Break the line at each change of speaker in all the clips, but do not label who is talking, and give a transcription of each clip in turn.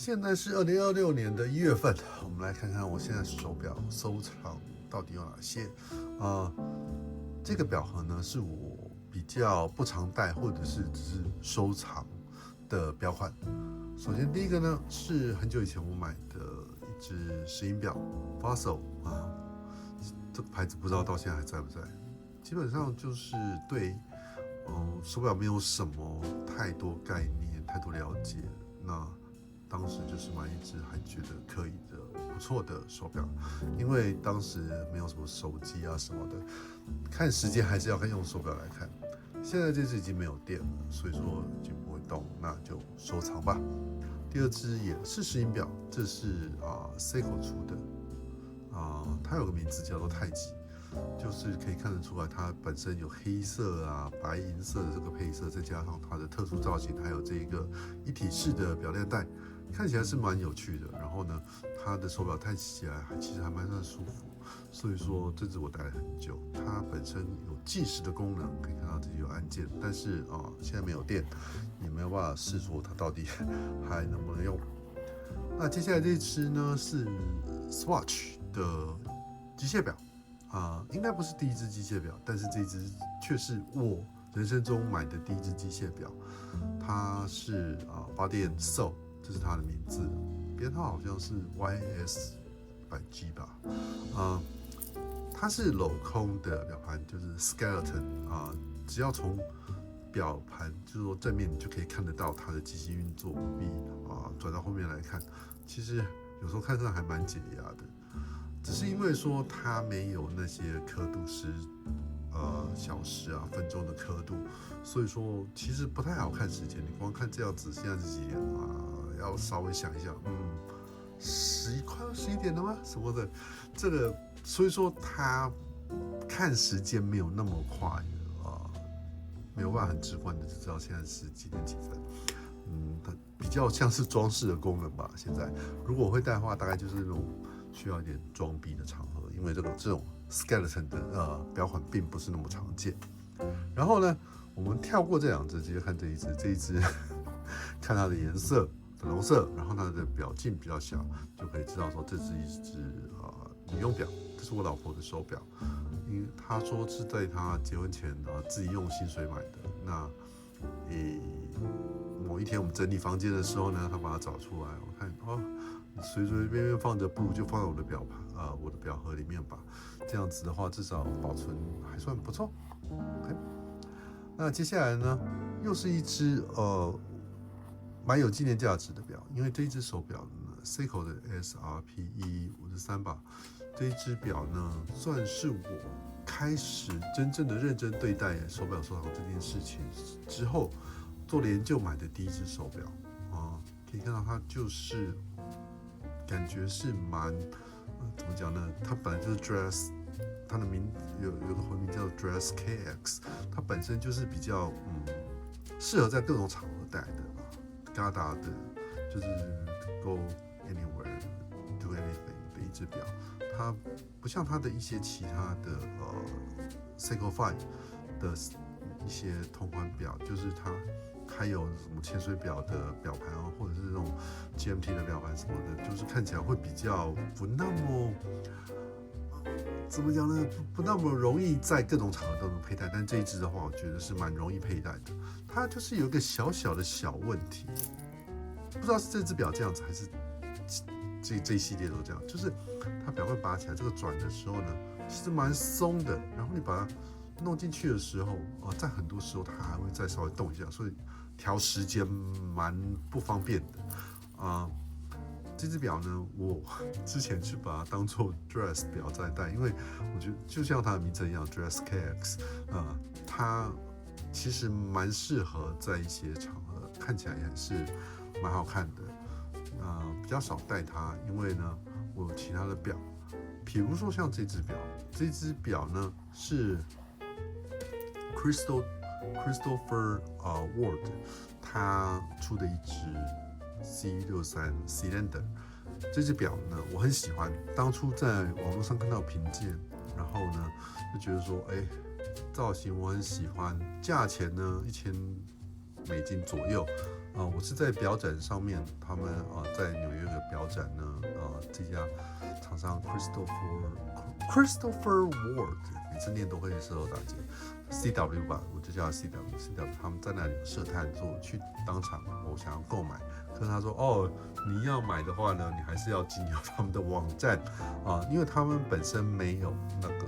现在是2026年的1月份，我们来看看我现在手表收藏到底有哪些。这个表盒呢是我比较不常戴或者是只是收藏的表款。首先第一个呢是很久以前我买的一只石英表 Fossil 这个牌子不知道到现在还在不在。基本上就是对手表没有什么太多概念、太多了解，那当时就是买一只还觉得可以的、不错的手表，因为当时没有什么手机啊什么的，看时间还是要用手表来看。现在这只已经没有电了，所以说已经不会动，那就收藏吧。第二只也是石英表，这是Seiko 出的，它有个名字叫做太极。就是可以看得出来，它本身有黑色白银色的这个配色，再加上它的特殊造型，还有这个一体式的表链带，看起来是蛮有趣的。然后呢，它的手表戴起来其实还蛮算舒服，所以说这只我戴了很久。它本身有计时的功能，可以看到这里有按键，但是现在没有电，也没有办法试说它到底还能不能用。那接下来这只呢是 Swatch 的机械表。应该不是第一只机械表，但是这只却是我人生中买的第一只机械表。它是Body & Soul， 这是它的名字，编号好像是 YS100G 吧。它是镂空的表盘，就是 skeleton 只要从表盘就是说正面你就可以看得到它的机器运作，不必转到后面来看。其实有时候看上还蛮解压的。只是因为说它没有那些刻度是小时分钟的刻度，所以说其实不太好看时间。你光看这样子，现在是几点要稍微想一想快要11点了吗？什么的，这个所以说它看时间没有那么快没有办法很直观的就知道现在是几点几分。它比较像是装饰的功能吧。现在如果我会戴的话，大概就是那种需要一点装逼的场合，因为这种 skeleton 的表款并不是那么常见。然后呢，我们跳过这两只，直接看这一只。这一只看它的颜色，粉红色，然后它的表径比较小，就可以知道说这是一只女用表。这是我老婆的手表，因为她说是在她结婚前自己用薪水买的。那某一天我们整理房间的时候呢，她把它找出来，我看随随便便放着，不如就放在我的表盘我的表盒里面吧。这样子的话，至少保存还算不错。OK， 那接下来呢，又是一只蛮有纪念价值的表，因为这一只手表呢 ，Seiko 的 SRP-1153吧，这一只表呢，算是我开始真正的认真对待手表收藏这件事情之后，做了研究买的第一只手表可以看到它就是感觉是蛮怎么讲呢？它本来就是 Dress， 它的有个回名叫 Dress KX， 它本身就是比较适合在各种场合戴的嘎达的，就是 Go Anywhere Do Anything 的一只表。它不像它的一些其他的Seiko 5的一些同款表，就是它还有什么潜水表的表盘或者是这种 GMT 的表盘什么的，就是看起来会比较不那么怎么讲呢？不那么容易在各种场合都能佩戴。但这一只的话，我觉得是蛮容易佩戴的。它就是有一个小小的小问题，不知道是这只表这样子，还是这一系列都这样。就是它表冠拔起来，这个转的时候呢，其实蛮松的。然后你把它弄进去的时候在很多时候它还会再稍微动一下，所以调时间蛮不方便的这只表呢，我之前是把它当做 dress 表在戴，因为我觉得就像它的名称一样 dress KX，它其实蛮适合在一些场合，看起来也是蛮好看的。比较少戴它，因为呢，我有其他的表，比如说像这只表，这只表呢是 Christopher Ward 他出的一只 C63 Cylinder。这只表呢，我很喜欢。当初在网络上看到评鉴，然后呢就觉得说，造型我很喜欢，价钱呢$1000左右，我是在表展上面，他们在纽约的表展呢，这家厂商 Christopher Ward， 每次念都会舌头打结 ，CW 吧，我就叫他 CW，他们在那里有设摊，说我去当场我想要购买，可是他说你要买的话呢，你还是要经由他们的网站因为他们本身没有那个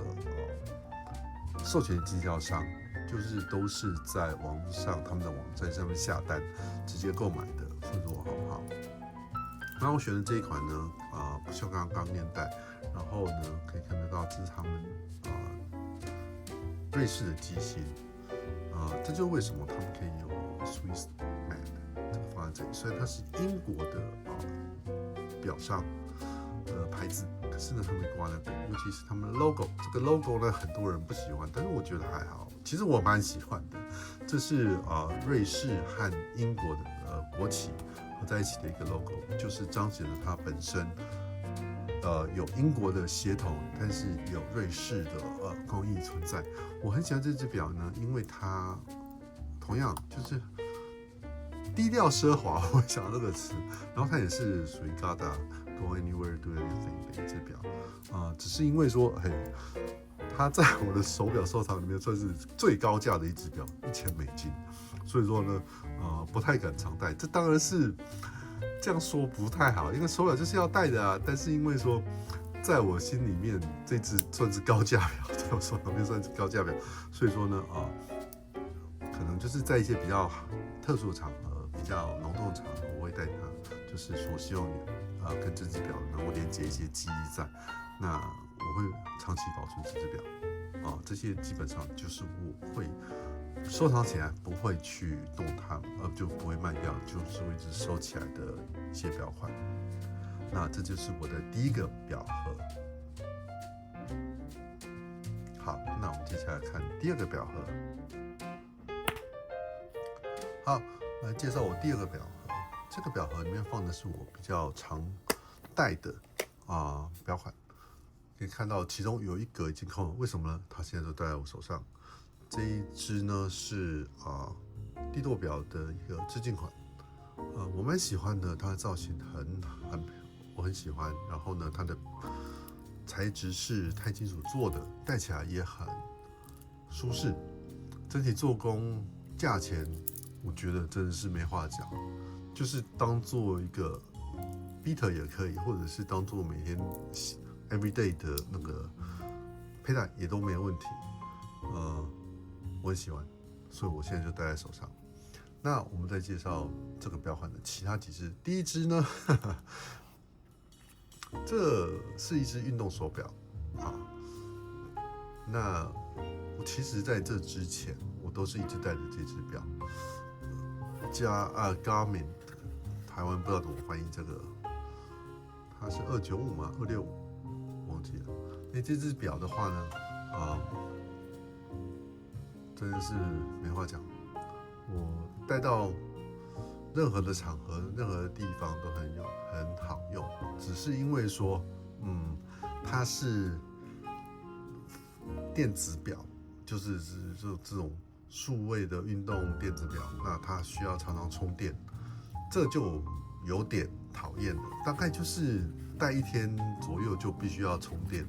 授权经销商。就是都是在网络上他们的网站上面下单，直接购买的，所以说很好。那我选的这一款呢，不锈钢链带，然后呢可以看得到这是他们瑞士的机芯，这就是为什么他们可以有 Swiss Made 这个放在这里，虽然它是英国的表商的牌子，可是呢他们挂那个，尤其是他们的 logo， 这个 logo 呢很多人不喜欢，但是我觉得还好。其实我蛮喜欢的，这是瑞士和英国的国旗合在一起的一个 logo， 就是彰显了它本身有英国的血统，但是有瑞士的工艺存在。我很喜欢这只表呢，因为它同样就是低调奢华，我想到这个词，然后它也是属于 Gada Go Anywhere Do Anything 的一只表只是因为说它在我的手表收藏里面算是最高价的一只表，$1000，所以说呢，不太敢常戴。这当然是这样说不太好，因为手表就是要戴的啊。但是因为说，在我心里面，这只算是高价表，在我手表里面算是高价表，所以说呢，可能就是在一些比较特殊的场合、比较隆重的场合，我会戴它，就是说希望跟这只表能够连接一些记忆在。那我会长期保存这只表这些基本上就是我会收藏起来，不会去动它，就不会卖掉，就是会一直收起来的一些表款。那这就是我的第一个表盒。好，那我们接下来看第二个表盒。好，来介绍我第二个表盒。这个表盒里面放的是我比较常戴的表款。可以看到其中有一格已经空了，为什么呢？它现在都戴在我手上。这一只呢是帝舵表的一个致敬款，我蛮喜欢的，它的造型我很喜欢。然后呢，它的材质是钛金属做的，戴起来也很舒适。整体做工、价钱，我觉得真的是没话讲，就是当做一个 beater 也可以，或者是当做每天everyday 的那个佩戴也都没有问题，我很喜欢，所以我现在就戴在手上。那我们再介绍这个表款的其他几只。第一只呢，这是一只运动手表那我其实在这之前，我都是一直戴着这只表，Garmin， 台湾不知道怎么翻译这个，它是295吗？265？忘记了。那这只表的话呢，真的是没话讲。我带到任何的场合、任何的地方都很好用，只是因为说，它是电子表，就是这种数位的运动电子表，那它需要常常充电，这就有点讨厌了。大概就是戴1天左右就必须要充电。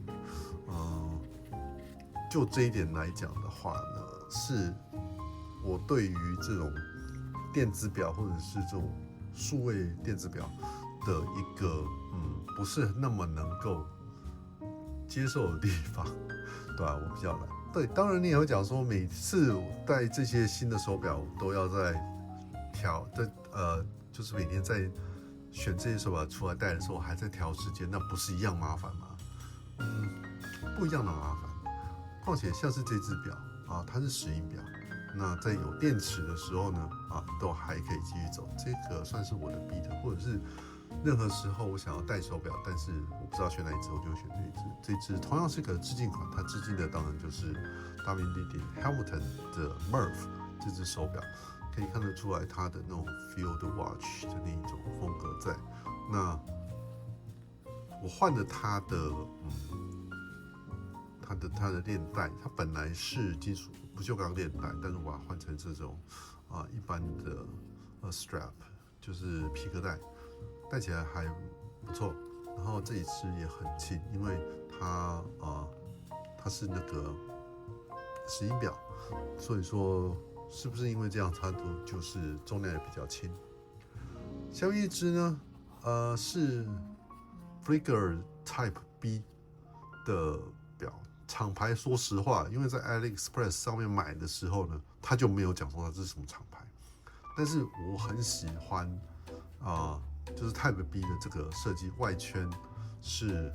就这一点来讲的话呢，是我对于这种电子表或者是这种数位电子表的一个不是那么能够接受的地方，对吧？我比较懒。对，当然你也会讲说，每次戴这些新的手表都要在就是每天在选这些手表出来戴的时候，还在调时间，那不是一样麻烦吗？不一样的麻烦。况且像是这只表它是石英表，那在有电池的时候呢都还可以继续走。这个算是我的 beat， 或者是任何时候我想要戴手表，但是我不知道选哪一只，我就选这一只。这一只同样是个致敬款，它致敬的当然就是大名鼎鼎 Hamilton 的 Murph 这只手表，可以看得出来它的那种 field watch 的那一种风格在。那我换了它的链带，它本来是金属不锈钢链带，但是我把它换成这种一般的strap 就是皮革带，戴起来还不错。然后这一只也很轻，因为它是那个石英表，所以说是不是因为这样，它就是重量也比较轻。下面一只呢，是 Flieger Type B 的表，厂牌说实话，因为在 AliExpress 上面买的时候呢，它就没有讲说它是什么厂牌，但是我很喜欢就是 Type B 的这个设计，外圈是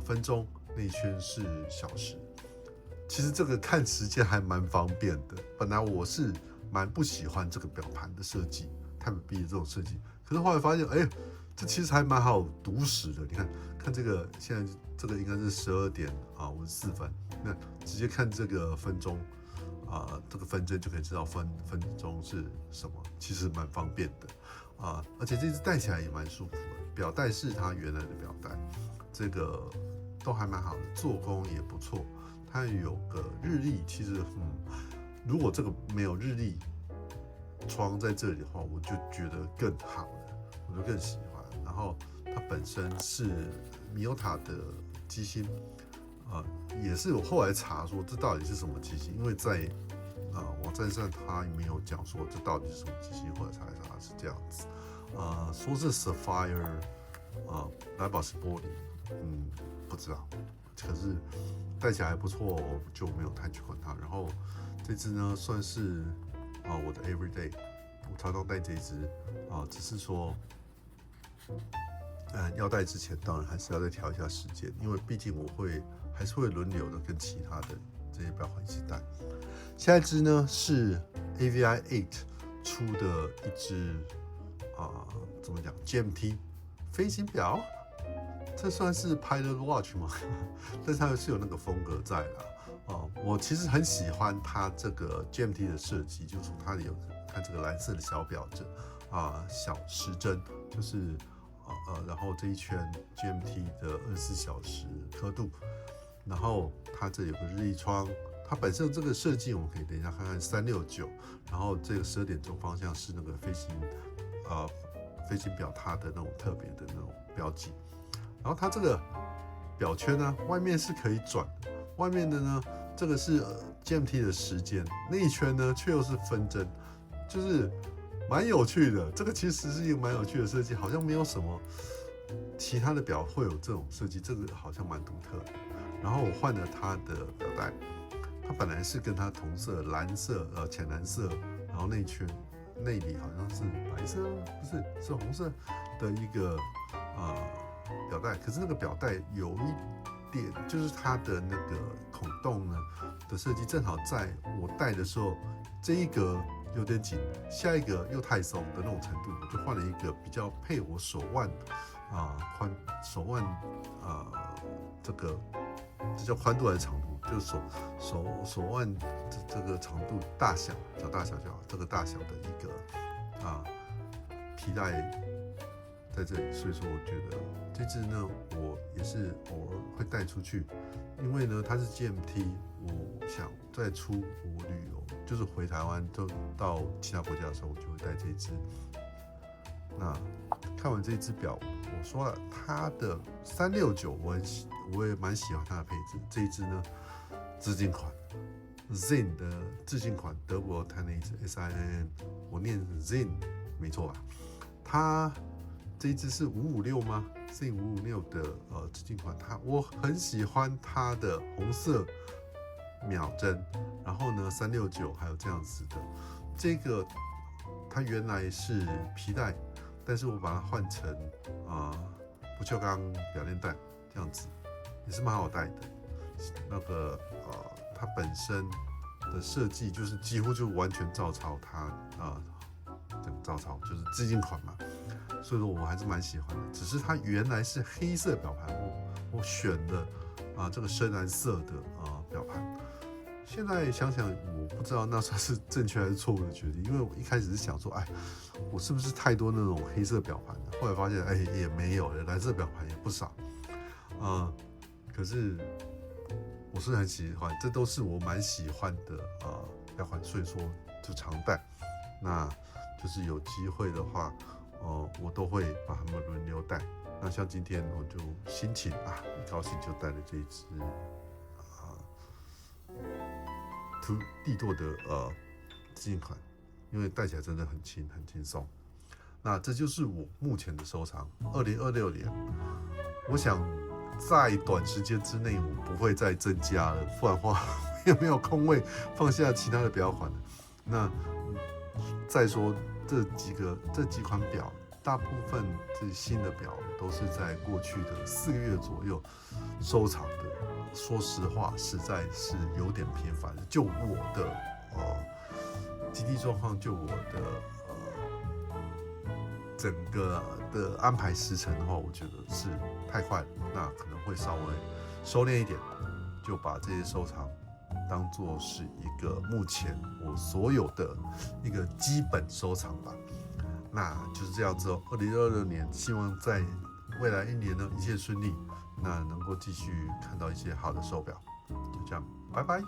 分钟，内圈是小时。其实这个看时间还蛮方便的。本来我是蛮不喜欢这个表盘的设计 ，Type B 的这种设计，可是后来发现，哎，这其实还蛮好读时的。你看这个，现在这个应该是12点54分，那直接看这个分钟这个分针就可以知道分钟是什么，其实蛮方便的而且这只戴起来也蛮舒服的。表带是它原来的表带，这个都还蛮好的，做工也不错。它有个日历，其实如果这个没有日历窗在这里的话，我就觉得更好了，我就更喜欢。然后它本身是米欧塔的机芯，也是我后来查说这到底是什么机芯，因为在网站上它没有讲说这到底是什么机芯，后来查一查是这样子，说是 Sapphire 蓝宝石玻璃，不知道，可是戴起来还不错，我就没有太去管它。然后这只呢算是我的 everyday， 我常常戴这只只是说要戴之前当然还是要再调一下时间，因为毕竟我还是会轮流的跟其他的这些表环一起戴。下一只呢是 AVI8 出的一只怎么讲 GMT 飞行表。这算是 Pilot Watch 吗？但是它是有那个风格在啦。我其实很喜欢它这个 GMT 的设计，就是它有看这个蓝色的小表针小时针，就是然后这一圈 GMT 的24小时刻度，然后它这有个日历窗，它本身这个设计我们可以等一下看看369，然后这个12点钟方向是那个飞行表它的那种特别的那种标记。然后它这个表圈呢，外面是可以转的，外面的呢，这个是GMT 的时间，内圈呢却又是分针，就是蛮有趣的。这个其实是一个蛮有趣的设计，好像没有什么其他的表会有这种设计，这个好像蛮独特的。然后我换了它的表带，它本来是跟它同色蓝色浅蓝色，然后内圈内里好像是白色，不是，是红色的一个表带，可是那个表带有一点，就是它的那个孔洞呢的设计，正好在我戴的时候，这一格有点紧，下一格又太松的那种程度，我就换了一个比较配我手腕手腕这叫宽度还是长度？就是手腕这个长度大小，叫大小就好，这个大小的一个皮带在这里，所以说我觉得这只呢，我也是偶尔会带出去，因为呢它是 GMT， 我想再出国旅游，就是回台湾就到其他国家的时候，我就会带这只。那看完这只表，我说了它的369，我也蛮喜欢它的配置。这一只呢，致敬款 Zin 的致敬款，德国弹的一只 SIN， 我念 Zin 没错吧？它这一只是556吗 ？Zin 556的致敬款，我很喜欢它的红色秒针，然后呢369还有这样子的，这个它原来是皮带。但是我把它换成不锈钢表链带，这样子也是蛮好戴的。那个它本身的设计就是几乎就完全照抄它这个照抄就是致敬款嘛，所以说我还是蛮喜欢的。只是它原来是黑色表盘，我选的这个深蓝色的表盘。现在想想，我不知道那算是正确还是错误的决定，因为我一开始是想说，我是不是太多那种黑色表盘了？后来发现，也没有，蓝色表盘也不少，可是我是很喜欢，这都是我蛮喜欢的表盘，所以说就常戴。那就是有机会的话，我都会把它们轮流戴。那像今天我就心情一高兴就戴了这一只帝舵的自行款，因为戴起来真的很轻很轻松。那这就是我目前的收藏。2026年，我想在短时间之内我不会再增加了，不然的话也没有空位放下其他的表款了。那再说这几款表，大部分这新的表都是在过去的4个月左右收藏的。说实话，实在是有点频繁。就我的基地状况，就我的整个的安排时程的话，我觉得是太快了，那可能会稍微收敛一点，就把这些收藏当作是一个目前我所有的一个基本收藏吧。那就是这样子哦。2026年，希望在未来1年呢一切顺利，那能够继续看到一些好的手表。就这样，拜拜。